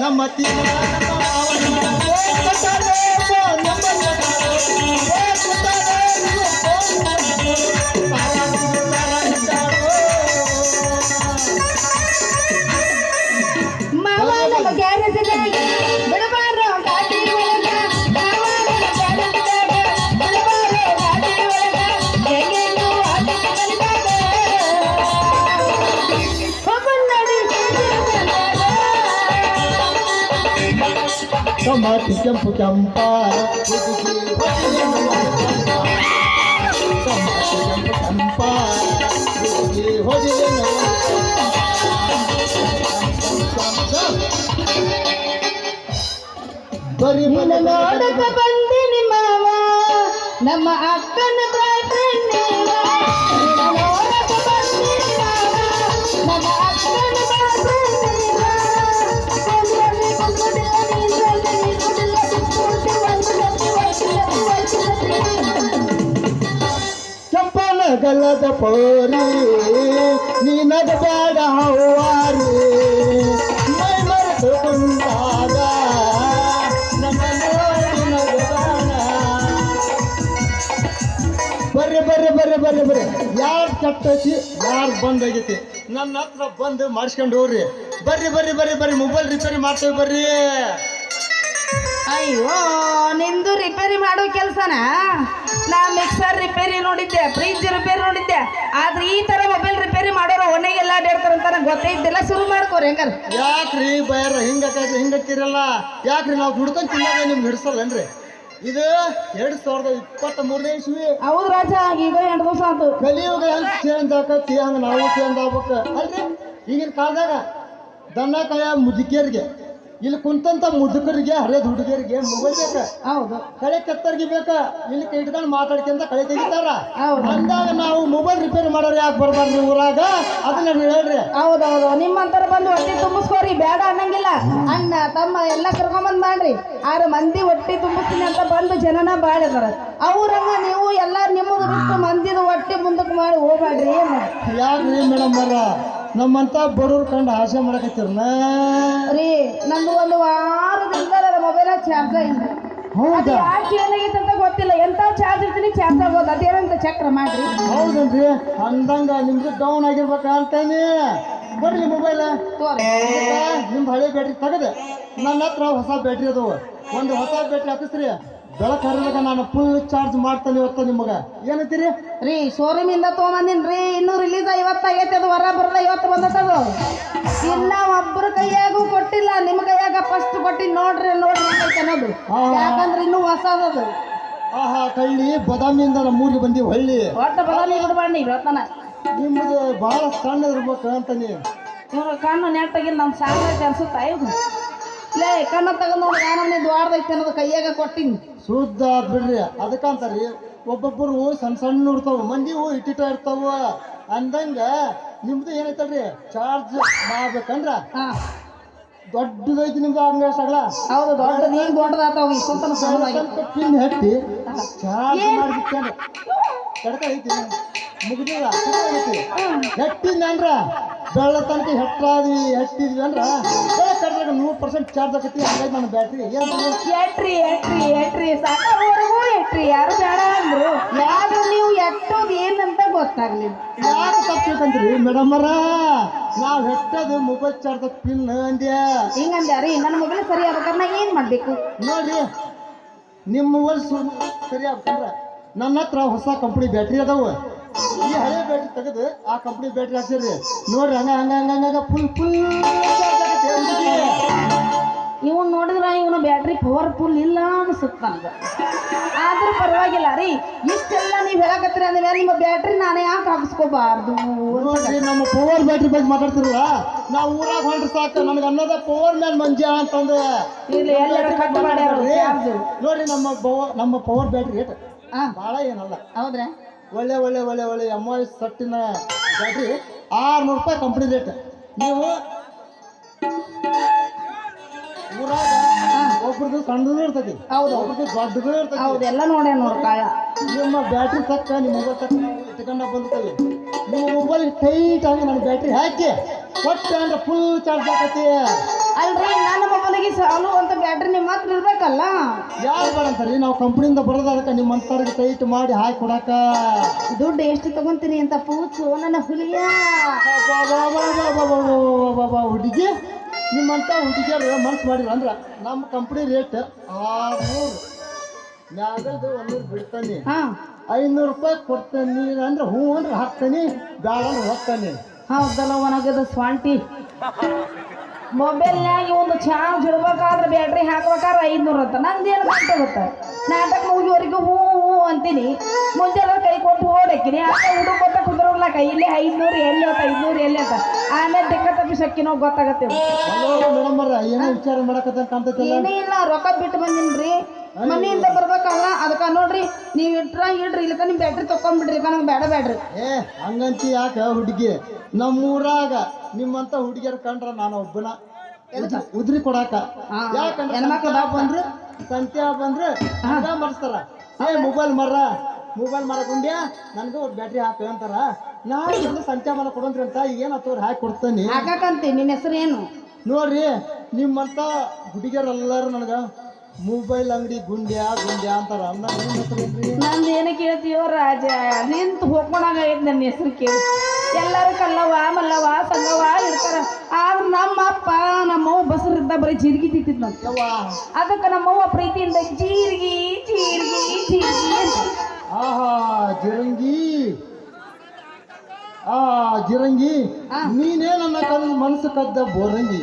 ನಮ್ಮತಿ Mati campo campar, ನೋಡಕ ಬಂದಿನಿ ಮಾವ ನಮ್ಮ ಅಕ್ಕನ ಬಾಯ್ಫ್ರೆಂಡ್ ನೋಡಕ ಬಂದಿನಿ ಮಾವ ನಮ್ಮ ಅಕ್ಕನ ಚಂಪನ ಗಲ್ಲದ ಪೋರಿ ನೀನದ ಬೇಡ ಹವಾರಿ ಮೈ ಮರೆತು ಕುಂದಾಗ ನನ್ನ ನೋಡಿ ನಗದಾನ ಬರ್ರಿ ಬರ್ರಿ ಬರ್ರಿ ಬರ್ರಿ ಬರ್ರಿ ಯಾರು ಕೆಟ್ಟೈತಿ ಯಾರು ಬಂದಾಗೈತಿ ನನ್ನ ಹತ್ರ ಬಂದು ಮಾಡಿಸ್ಕೊಂಡು ಹೋಗ್ರಿ ಬರ್ರಿ ಬರ್ರಿ ಬರ್ರಿ ಬರ್ರಿ ಮೊಬೈಲ್ ರಿಪೇರಿ ಮಾಡ್ತೇವೆ ಬರ್ರಿ ಅಯ್ಯೋ ನಿಂದು ರಿಪೇರಿ ಮಾಡೋ ಕೆಲಸನ ನಾ ಮಿಕ್ಸರ್ ರಿಪೇರಿ ನೋಡಿದ್ದೆ ಫ್ರಿಜ್ ರಿಪೇರಿ ನೋಡಿದ್ದೆ ಆದ್ರೆ ಈ ತರ ಮೊಬೈಲ್ ರಿಪೇರಿ ಮಾಡೋರು ಒಣಗೆಲ್ಲ ಅಡ್ಯಾಡ್ತಾರಂತ ನಂಗೆ ಗೊತ್ತೈತಿಲ್ಲ ಶುರು ಮಾಡ್ಕೋರಿ ಹೆಂಗಾರ ಯಾಕ್ರಿ ಬಯರ ಹಿಂಗಕ್ಕಿರಲ್ಲ ಯಾಕ್ರಿ ನಾವು ದುಡ್ಕೊಂಡು ತಿನ್ನಾಗ ನಿಮ್ಗೆ ಹಿಡಿಸಲ್ಲನ್ರಿ ಇದು 2023ನೇ ಇಸ್ವಿ ಹೌದು ರಾಜ ಈಗ 2 ದಿವಸ ಆಯ್ತು ಕಲಿಯುಗ ಹೆಂಗ್ ಚೇಂಜ್ ಆಕತಿ ಹಂಗ ನಾವು ಚೇಂಜ್ ಆಗ್ಬೇಕ ಅಲ್ರಿ ಈಗಿನ ಕಾಲದಾಗ ದನ ಕಾಯ ಮುದುಕಿಯರಿಗೆ ಇಲ್ಲಿ ಕುಂತಂತ ಮುದುಕರಿಗೆ ಹರಿಯದ ಹುಡುಗಿಯರಿಗೆ ಮೊಬೈಲ್ ಬೇಕ ಹೌದು ಕಳೆ ಕೆತ್ತರ್ಗಿ ಬೇಕ ಇಲ್ಲಿ ಕೈ ಇಟ್ಕೊಂಡು ಮಾತಾಡ್ಕೊಂತ ಕಳೆ ತೆಗಿತಾರ ಅಂದಾಗ ನಾವು ಮೊಬೈಲ್ ರಿಪೇರಿ ಮಾಡೋರು ಯಾಕೆ ಬರ್ಬಾರ್ದು ನೀವು ಊರಾಗ ಅದನ್ನ ಹೇಳ್ರಿ ಹೌದೌದು ನಿಮ್ಮಂತರ ಬಂದು ಹೊಟ್ಟೆ ತುಂಬಿಸ್ಕೋರಿ ಬೇಡ ಅನ್ನಂಗಿಲ್ಲ ಅಣ್ಣ ತಮ್ಮ ಎಲ್ಲ ಕರ್ಕೊಂಬಂದ್ ಮಾಡ್ರಿ 6 ಮಂದಿ ಹೊಟ್ಟೆ ತುಂಬಿಸ್ತೀನಿ ಅಂತ ಬಂದು ಜನನ ಬಾಳ ಇದಾರ ಅವ್ರಂಗ ನೀವು ಎಲ್ಲ ನಿಮ್ಮದು ಬಿಟ್ಟು ಮಂದಿದು ಹೊಟ್ಟೆ ಮುಂದಕ್ಕೆ ಮಾಡಿ ಹೋಗ್ಬೇಡ್ರಿ ಯಾಕ್ರಿ ಮೇಡಮ್ ಬರ ನಮ್ಮಂತ ಬಡವ್ರ ಕಂಡು ಆಸೆ ಮಾಡಕತ್ತೀರನ ರೀ ನಂದು ಒಂದು ವಾರದಿಂದ ಮೊಬೈಲ್ ಚಾರ್ಜ್ ಇಲ್ಲ ಹೌದಾ ಯಾಕೆ ಏನಾಗೈತೆ ಅಂತ ಗೊತ್ತಿಲ್ಲ ಎಂತ ಚಾರ್ಜ್ ಇರ್ತೀನಿ ಚಾರ್ಜ್ ಆಗೋದು ಅದೇನಂತ ಚಕ್ರ ಮಾಡ್ರಿ ಹೌದನ್ರಿ ಅಂದಂಗ ನಿಮ್ದು ಡೌನ್ ಆಗಿರ್ಬೇಕ ಅಂತೇನಿ ಬರ್ರಿ ಮೊಬೈಲ್ ನಿಮ್ದು ಹಳೆ ಬ್ಯಾಟ್ರಿ ತೆಗದೆ ನನ್ನ ಹತ್ರ ಹೊಸ ಬ್ಯಾಟ್ರಿ ಅದು ಒಂದು ಹೊಸ ಬ್ಯಾಟ್ರಿ ಹಾಕಿಸ್ರಿ ಬೆಳಕು ಹರಿದಾಗ ನಾನು ಫುಲ್ ಚಾರ್ಜ್ ಮಾಡ್ತಾನೆ ಇವತ್ತು ನಿಮಗೆ ಏನಂತೀರಿ ರೀ ಶೋರೂಮ್ ಇಂದ ತೊಗೊಂಬಂದಿನಿ ರೀ ಇನ್ನೂ ರಿಲೀಸ್ 50 ಆಗೈತೆ ಅದು ಹೊರ ಬರಲ್ಲ 50 ಬಂದತ್ತದು ಇನ್ನ ಒಬ್ಬರ ಕೈಯಾಗೂ ಕೊಟ್ಟಿಲ್ಲ ನಿಮ್ಮ ಕೈಯಾಗ ಫಸ್ಟ್ ಕೊಟ್ಟಿನಿ ನೋಡ್ರಿ ನೋಡ್ರಿ ಅನ್ನೋದು ಯಾಕಂದ್ರೆ ಇನ್ನೂ ಹೊಸದದು ಆಹಾ ಕಳ್ಳಿ ಬದಾಮಿಯಿಂದ ನಮ್ಮೂರಿಗೆ ಬಂದೀವಿ ಹಳ್ಳಿ ಒಟ್ಟ ಬದಾಮಿ ಬಿಡ್ಬಾರ್ದು ಇವತ್ತನ ನಿಮ್ಮದು ಭಾಳ ಸಣ್ಣ ಇರ್ಬೇಕು ಅಂತಾನೆ ಇವ್ರ ಕಣ್ಣು ನೆಟ್ಟಾಗಿಲ್ಲ ನಮ್ಮ ಸಾಂಗ್ ಅನ್ಸುತ್ತಾ ಇದು ಲೇ ಕಣ್ಣ ತಗೊಂಡು ನೋಡಿ ನಾನೇ ದ್ವಾರದೈತೆ ಅನ್ನೋದು ಕೈಯಾಗ ಕೊಟ್ಟಿನಿ ಶುದ್ಧ ಬಿಡ್ರಿ ಅದಕ್ಕಂತಾರಿ ಒಬ್ಬೊಬ್ಬರು ಸಣ್ಣ ಸಣ್ಣ ಇರ್ತಾವ ಮಂದಿ ಇಟ್ಟಿಟ ಇರ್ತಾವ ಅಂದಂಗ ನಿಮ್ದು ಏನೈತಲ್ರಿ ಚಾರ್ಜ್ ಮಾಡ್ಬೇಕಂದ್ರ ದೊಡ್ಡದೈತಿ ನಿಮ್ದು ಹಂಗ ಸಗಲ ಹೌದು ದೊಡ್ಡದು ಈಗ ದೊಡ್ಡದಾಗ್ತಾವ ಇಷ್ಟೊತ್ತನ ಸಣ್ಣದಾಗಿ ಪಿನ್ ಹತ್ತಿ ಚಾರ್ಜ್ ಮಾಡ್ಬಿಟ್ಟೇನ್ರಿ ಕಡಕ ಐತಿ ಮುಗಿದಿಲ್ಲ ಹೆಟ್ಟಿದ್ನಂದ್ರ ಬೆಳ್ಳ ತನಕ ಹೆಟ್ಟಿದ್ವಿ ಅಂದ್ರ ಬೆಳೆ ಕಡ್ದಾಗ 100% ಚಾರ್ಜ್ ಆಕತಿ ಹಂಗಾಗಿ ನನ್ನ ಬ್ಯಾಟ್ರಿ ಎಟ್ರಿ ಸಾಕಾಗೋವರೆಗೂ ಎಟ್ರಿ ಯಾರು ಬೇಡ ಅಂದ್ರು ಯಾರು ನೀವು ಎಟ್ಟೋದು ಏನಂತ ಗೊತ್ತಾಗ್ಲಿಲ್ಲ ಯಾಕೆ ತಪ್ಪಿಕಂತ್ರಿ ಮೇಡಮರ ನಾವು ಹೆಟ್ಟದು ಮೊಬೈಲ್ ಚಾರ್ಜ್ ಪಿನ್ ಅಂದ್ಯ ಹಿಂಗಂದ್ಯಾರಿ ನನ್ನ ಮೊಬೈಲ್ ಸರಿ ಆಗ್ಬೇಕಾದ್ರೆ ನಾ ಏನ್ ಮಾಡ್ಬೇಕು ನೋಡ್ರಿ ನಿಮ್ಮ ಮೊಬೈಲ್ ಸರಿ ಆಗ್ಬೇಕಂದ್ರ ನನ್ನ ಹತ್ರ ಹೊಸ ಕಂಪ್ನಿ ಬ್ಯಾಟ್ರಿ ಅದಾವ ಈ ಹಳೆ ಬ್ಯಾಟ್ರಿ ತೆಗೆದು ಆ ಕಂಪ್ನಿ ಬ್ಯಾಟ್ರಿ ಹಾಕ್ಸಿರಿ ನೋಡ್ರಿ ಹಂಗ ಹಂಗ ಹಂಗ ಹಂಗ ಫುಲ್ ಇವನ್ ನೋಡಿದ್ರೆ ಇವನ ಬ್ಯಾಟ್ರಿ ಪವರ್ಫುಲ್ ಇಲ್ಲ ಅನ್ಸುತ್ತ ನನಗೆ ಆದ್ರೂ ಪರವಾಗಿಲ್ಲ ರೀ ಇಷ್ಟೆಲ್ಲ ನೀವು ಹೇಳಕತ್ತೀರಿ ಅಂದ್ರೆ ನಿಮ್ಮ ಬ್ಯಾಟ್ರಿ ನಾನೇ ಯಾಕೆ ಹಾಕಿಸ್ಕೋಬಾರ್ದು ನೋಡ್ರಿ ನಮ್ಮ ಪವರ್ ಬ್ಯಾಟ್ರಿ ಬಗ್ಗೆ ಮಾತಾಡ್ತಿರಲ್ಲ ನಾವು ಊರಾಗ ಹೊಂಟ್ರೆ ಸಾಕು ನನಗೆ ಅನ್ನೋದ ಪವರ್ ಮ್ಯಾನ್ ಮಂಜ ಅಂತಂದು ನೋಡ್ರಿ ನಮ್ಮ ಪವರ್ ಬ್ಯಾಟ್ರಿ ರೇಟ್ ಭಾಳ ಏನಲ್ಲ ಹೌದ್ರಾ ಒಳ್ಳೆ ಒಳ್ಳೆ ಒಳ್ಳೆ ಒಳ್ಳೆ MI ಸಟ್ಟಿನ ಬ್ಯಾಟ್ರಿ 600 ರೂಪಾಯಿ ಕಂಪ್ನಿ ರೇಟ್ ನೀವು ಊರಾಗ ಒಬ್ರದ್ದು ಸಣ್ಣದು ಇರ್ತೈತಿ ಹೌದು ಒಬ್ರದ್ದು ದೊಡ್ಡದು ಇರ್ತೈತಿ ಹೌದು ಎಲ್ಲ ನೋಡೇ ನೋಡ್ಕಾಯ ನಿಮ್ಮ ಬ್ಯಾಟ್ರಿ ತಕ್ಕ ನಿಮ್ಮ ಮೊಬೈಲ್ ತಕ್ಕ ನಾವು ಇಟ್ಕೊಂಡ ಬಂದ್ತೇವೆ. ನಿಮ್ಮ ಮೊಬೈಲ್ ಟೈಟ್ ಆಗಿ ನನ್ನ ಬ್ಯಾಟ್ರಿ ಹಾಕಿ ಕೊಟ್ಟೆ ಅಂದ್ರೆ ಫುಲ್ ಚಾರ್ಜ್ ಆಗತ್ತೆ. ಅಲ್ರಿ ನನ್ನ ಮೊಬೈಲಿಗೆ ಸಾಲು ಅಂತ ಬ್ಯಾಟ್ರಿ ನಿಮ್ಮ ಹತ್ರ ಇರ್ಬೇಕಲ್ಲ. ಯಾರು ಬೇಡ ಅಂತಾರಿ, ನಾವು ಕಂಪ್ನಿಯಿಂದ ಬರೋದು ಅದಕ್ಕೆ ನಿಮ್ಮ ಅಂತವ್ರಿಗೆ ಟೈಟ್ ಮಾಡಿ ಹಾಕಿ ಕೊಡಾಕ. ದುಡ್ಡು ಎಷ್ಟು ತಗೊಂತೀರಿ ಅಂತ ಪೂಚು ನನ್ನ ಹುಲಿಯ. ಹುಡುಗಿ ನಿಮ್ಮಂತ ಹುಡುಗಿಯರು ಮನ್ಸು ಮಾಡಿಲ್ಲ ಅಂದ್ರೆ ನಮ್ಮ ಕಂಪ್ನಿ ರೇಟ್ 600 ಮ್ಯಾಗಲ್ದು 100 ಬಿಡ್ತಾನೆ. ಹಾ 500 ರೂಪಾಯಿ ಕೊಡ್ತಾನೆ ಅಂದ್ರೆ ಹ್ಞೂ ಅಂದ್ರೆ ಹಾಕ್ತಾನೆ, ಬೇಡ ಅಂದ್ರೆ ಹೋಗ್ತಾನೆ. ಹೌದಲ್ಲ ಒಣಗದ ಸ್ವಾಂಟಿ. ಮೊಬೈಲ್ನಾಗ ಒಂದು ಚಾರ್ಜ್ ಇಡ್ಬೇಕಾದ್ರೆ ಬ್ಯಾಟ್ರಿ ಹಾಕ್ಬೇಕಾದ್ರೆ 500 ಅಂತ. ನಂದೇನು ಗೊತ್ತಾಗುತ್ತೆ, ನಾಟಕ ಮುಗಿವರೆಗೂ ಹೂ ಹೂ ಅಂತೀನಿ, ಮುಂಜಾನೆ ಕೈ ಕೊಟ್ಟು ಓಡಾಕಿನಿ, ಅಕ್ಕ ಹುಡುಕೊತ್ತ ಕುದ್ರಲ್ಲ ಕೈಯಲ್ಲಿ 500 ಎಲ್ಲಿ ಅಂತ 500 ಎಲ್ಲಿ ಅಂತ. ಆಮೇಲೆ ತೆಕ್ಕ ತಪ್ಪಿಸಕ್ಕಿನೋ ಗೊತ್ತಾಗತ್ತೆ. ಮೇಡಮ್ ಏನೋ ವಿಚಾರ ಮಾಡಕತ್ತ ಕಾಣ್ತೈತಲ್ಲ. ಏನೇ ಇಲ್ಲ, ರೊಕ್ಕ ಬಿಟ್ಟು ಬಂದಿನ್ರಿ, ಮನೆಯಿಂದ ಬರ್ಬೇಕಲ್ಲ. ಅದಕ್ಕೆ ನೋಡ್ರಿ, ನೀವು ಇಡ್ರಿ ಇಲ್ಲಕ ನಿಮ್ಮ ಬ್ಯಾಟ್ರಿ ತಕೊಂಡ್ಬಿಡ್ರಿ, ನನಗೆ ಬೇಡ ಬ್ಯಾಡ್ರಿ. ಹಂಗಂತಿ ಯಾಕ ಹುಡುಗಿ? ನಮ್ಮೂರಾಗ ನಿಮ್ಮಂತ ಹುಡುಗಿಯರ್ ಕಂಡ್ರ ನಾನು ಒಬ್ಬನ ಉದ್ರಿ ಕೊಡಾಕ. ಯಾಕಂದ್ರೆ ಹೆಣ್ಮಕ್ಳು ಬಂದ್ರೆ ಸಂತೆ ಬಂದ್ರೆ ಮರ್ಸ್ತಾರ, ಮೊಬೈಲ್ ಮರಕೊಂಡ್ಯಾ ನನಗೆ ಒಂದು ಬ್ಯಾಟ್ರಿ ಹಾಕ ಅಂತಾರ. ನಾನು ಸಂತೆ ಮರ ಕೊಡಂದ್ರಿ ಅಂತ ಏನತ್ತವ್ರು ಹಾಕಿ ಕೊಡ್ತಾನೆ. ಹಾಕಂತಿ. ನಿನ್ನ ಹೆಸರು ಏನು? ನೋಡ್ರಿ, ನಿಮ್ಮಂತ ಹುಡುಗಿಯರೆಲ್ಲರೂ ನನಗೆ ಮೊಬೈಲ್ ಅಂಗಡಿ ಗುಂಡ್ಯಾ ಅಂತಾರ. ನಂದು ಏನು ಕೇಳ್ತೀಯೋ ರಾಜ, ನಿಂತು ಹೋಗ್ಕೊಂಡಾಗ ನನ್ನ ಹೆಸರು ಕೇಳಿ. ಎಲ್ಲರೂ ಕಲ್ಲವ ಮಲ್ಲವ ಸಂಗವ ಇರ್ತಾರ. ಆದ್ರೆ ನಮ್ಮಪ್ಪ ನಮ್ಮವ್ವ ಬಸರಿದ್ದ ಬರೀ ಜೀರಿಗೆ ತಿಂತಿದ್ ನಂತ. ಅದಕ್ಕೆ ನಮ್ಮವ್ವ ಪ್ರೀತಿಯಿಂದ ಜೀರಿಗೆ ಅಂತ. ಆಹಾ ಜಿರಂಗಿ, ನೀನೇ ನನ್ನ ಮನಸ್ಸು ಕದ್ದ ಬೋರಂಗಿ.